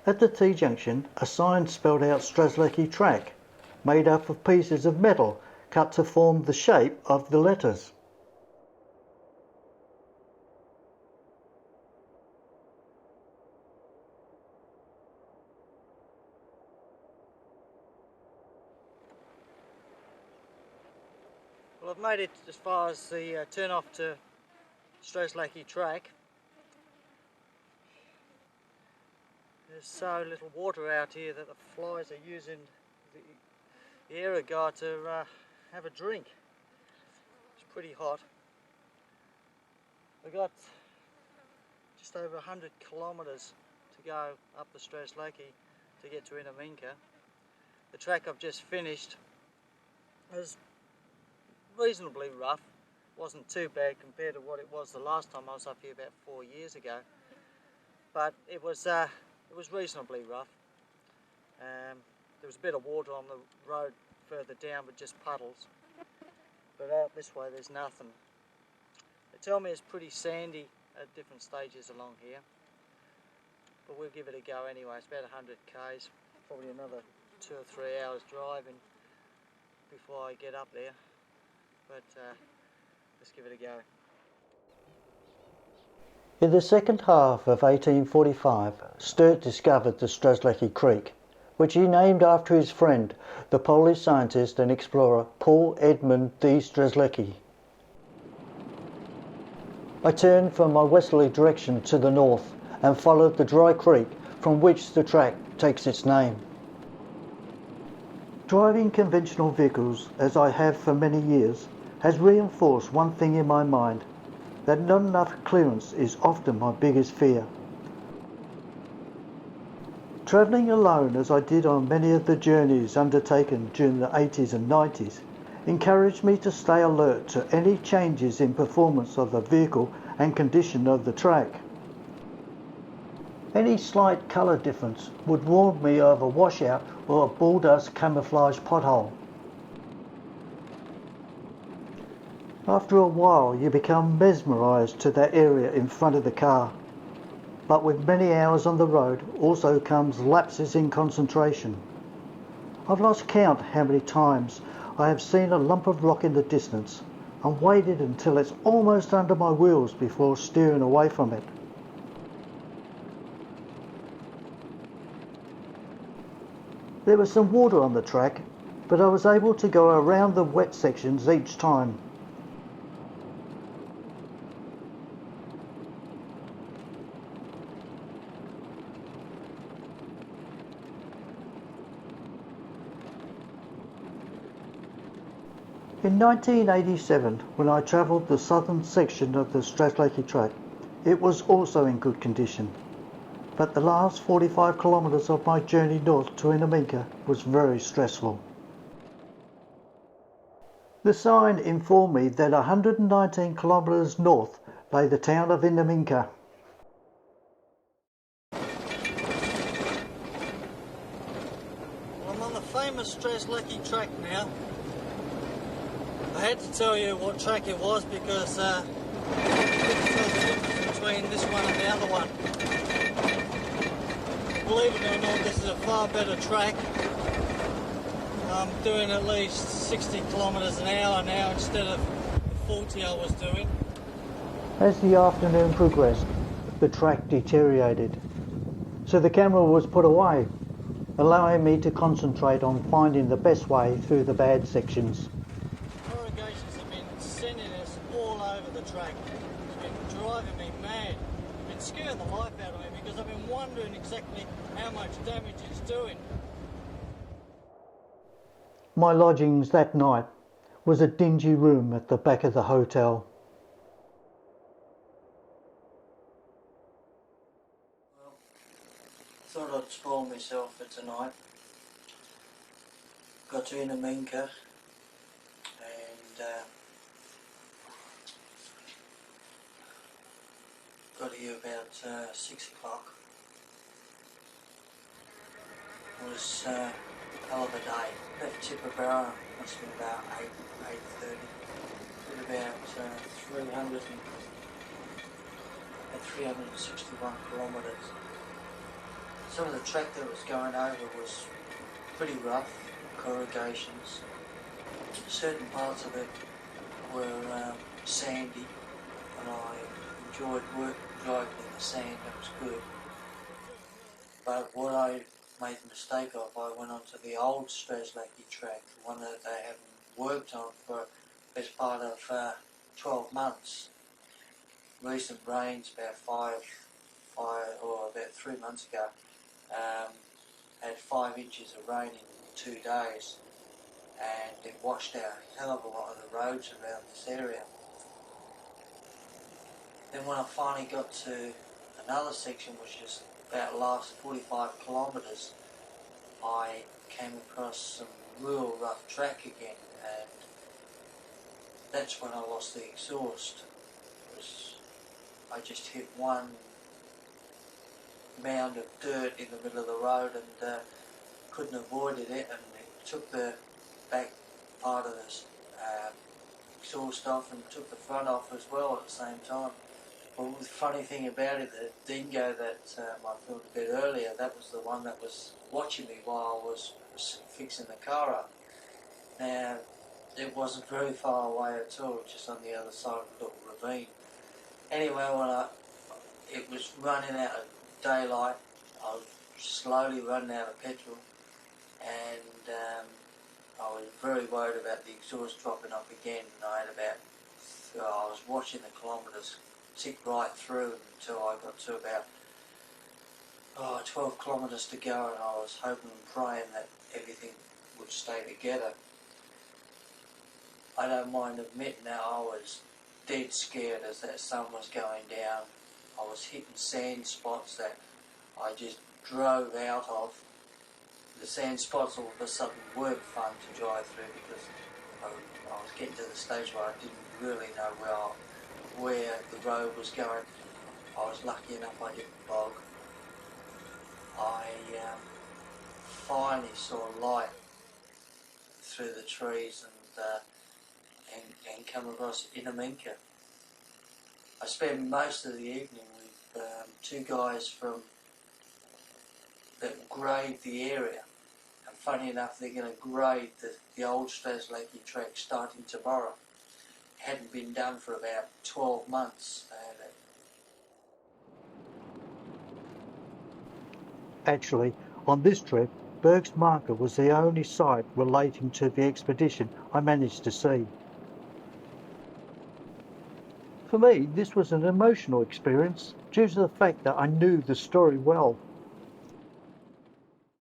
At the T-junction, a sign spelled out Strzelecki Track, made up of pieces of metal cut to form the shape of the letters. Well, I've made it as far as the turn off to Strzelecki Track. There's so little water out here that the flies are using the air guard to have a drink. It's pretty hot. We've got just over 100 kilometres to go up the Strzelecki to get to Ewington. The track I've just finished is reasonably rough. Wasn't too bad compared to what it was the last time I was up here about 4 years ago, but it was reasonably rough. There was a bit of water on the road further down, but just puddles. But out this way there's nothing. They tell me it's pretty sandy at different stages along here, but we'll give it a go anyway. It's about 100 k's, probably another 2 or 3 hours driving before I get up there. But let's give it a go. In the second half of 1845, Sturt discovered the Strzelecki Creek, which he named after his friend, the Polish scientist and explorer Paul Edmund D. Strzelecki. I turned from my westerly direction to the north and followed the dry creek from which the track takes its name. Driving conventional vehicles, as I have for many years, has reinforced one thing in my mind, that not enough clearance is often my biggest fear. Travelling alone as I did on many of the journeys undertaken during the 80s and 90s encouraged me to stay alert to any changes in performance of the vehicle and condition of the track. Any slight colour difference would warn me of a washout or a bulldust camouflage pothole. After a while you become mesmerised to that area in front of the car, but with many hours on the road also comes lapses in concentration. I've lost count how many times I have seen a lump of rock in the distance and waited until it's almost under my wheels before steering away from it. There was some water on the track, but I was able to go around the wet sections each time. In 1987, when I travelled the southern section of the Strzelecki Track, it was also in good condition, but the last 45 kilometres of my journey north to Ewington was very stressful. The sign informed me that 119 kilometres north lay the town of Ewington. I'm on the famous Strzelecki Track now. I had to tell you what track it was because I couldn't tell the difference between this one and the other one. Believe it or not, this is a far better track. I'm doing at least 60 kilometres an hour now instead of the 40 I was doing. As the afternoon progressed, the track deteriorated, so the camera was put away, allowing me to concentrate on finding the best way through the bad sections. Sending us all over the track. It's been driving me mad. It's been scaring the life out of me because I've been wondering exactly how much damage it's doing. My lodgings that night was a dingy room at the back of the hotel. Well, I thought I'd spoil myself for tonight. Got to Ewington and got here about 6 o'clock. It was a hell of a day. Left Tipperary, must have been about 8:30. Did about 361 kilometres. Some of the track that was going over was pretty rough, corrugations. Certain parts of it were sandy, and I enjoyed driving in the sand. That was good. But what I made the mistake of, I went onto the old Strzelecki Track, the one that they haven't worked on for the best part of 12 months. Recent rains, about about 3 months ago, had 5 inches of rain in 2 days, and it washed out a hell of a lot of the roads around this area. Then when I finally got to another section, which is about the last 45 kilometres, I came across some real rough track again, and that's when I lost the exhaust. I just hit one mound of dirt in the middle of the road and couldn't avoid it, and it took the back part of the exhaust off and took the front off as well at the same time. But the funny thing about it, the dingo that I filmed a bit earlier, that was the one that was watching me while I was fixing the car up. Now, it wasn't very far away at all, just on the other side of the little ravine. Anyway, when it was running out of daylight, I was slowly running out of petrol, and I was very worried about the exhaust dropping off again. And I was watching the kilometres tick right through until I got to about 12 kilometres to go, and I was hoping and praying that everything would stay together. I don't mind admitting that I was dead scared as that sun was going down. I was hitting sand spots that I just drove out of. The sand spots all of a sudden weren't fun to drive through because I was getting to the stage where I didn't really know where the road was going. I was lucky enough I didn't bog. I finally saw light through the trees and come across Ewington. I spent most of the evening with 2 guys that grade the area, and funny enough, they're going to grade the old Strzelecki Track starting tomorrow. It hadn't been done for about 12 months. Actually, on this trip, Berg's marker was the only site relating to the expedition I managed to see. For me, this was an emotional experience due to the fact that I knew the story well